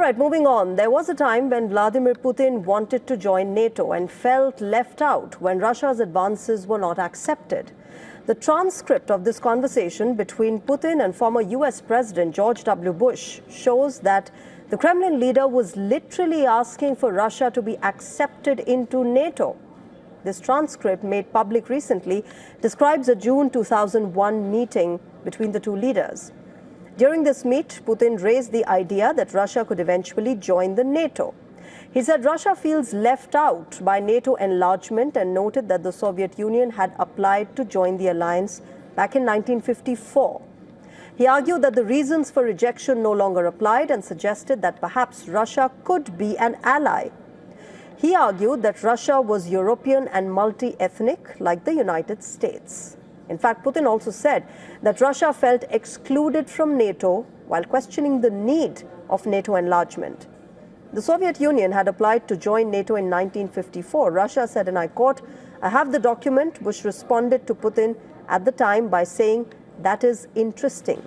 right, moving on. There was a time when Vladimir Putin wanted to join NATO and felt left out when Russia's advances were not accepted. The transcript of this conversation between Putin and former US President George W. Bush shows that the Kremlin leader was literally asking for Russia to be accepted into NATO. This transcript, made public recently, describes a June 2001 meeting between the two leaders. During this meet, Putin raised the idea that Russia could eventually join the NATO. He said Russia feels left out by NATO enlargement and noted that the Soviet Union had applied to join the alliance back in 1954. He argued that the reasons for rejection no longer applied and suggested that perhaps Russia could be an ally. He argued that Russia was European and multi-ethnic like the United States. In fact, Putin also said that Russia felt excluded from NATO while questioning the need of NATO enlargement. The Soviet Union had applied to join NATO in 1954. Russia said, and I quote, "I have the document," Bush responded to Putin at the time by saying, "That is interesting."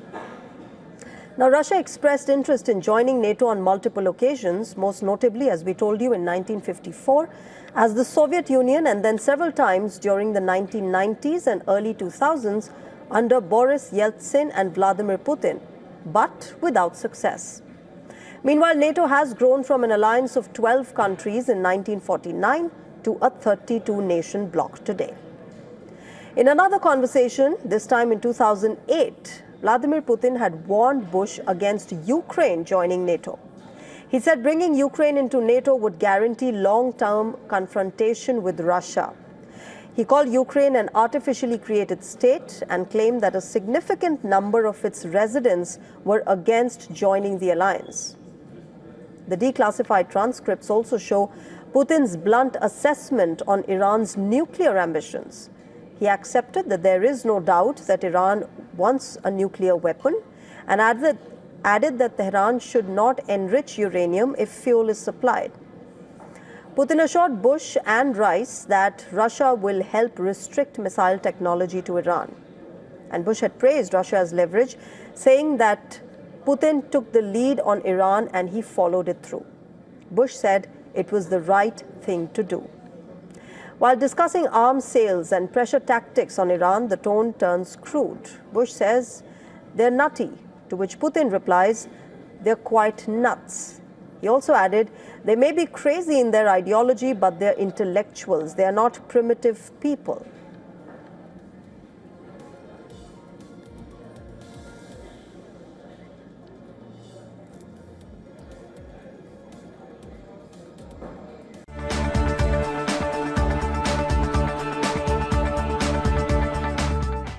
Now, Russia expressed interest in joining NATO on multiple occasions, most notably, as we told you, in 1954, as the Soviet Union, and then several times during the 1990s and early 2000s under Boris Yeltsin and Vladimir Putin, but without success. Meanwhile, NATO has grown from an alliance of 12 countries in 1949 to a 32-nation bloc today. In another conversation, this time in 2008, Vladimir Putin had warned Bush against Ukraine joining NATO. He said bringing Ukraine into NATO would guarantee long-term confrontation with Russia. He called Ukraine an artificially created state and claimed that a significant number of its residents were against joining the alliance. The declassified transcripts also show Putin's blunt assessment on Iran's nuclear ambitions. He accepted that there is no doubt that Iran wants a nuclear weapon and added that Tehran should not enrich uranium if fuel is supplied. Putin assured Bush and Rice that Russia will help restrict missile technology to Iran. And Bush had praised Russia's leverage, saying that Putin took the lead on Iran and he followed it through. Bush said it was the right thing to do. While discussing arms sales and pressure tactics on Iran, the tone turns crude. Bush says they're nutty, to which Putin replies, "They're quite nuts." He also added, "They may be crazy in their ideology, but they're intellectuals. They are not primitive people."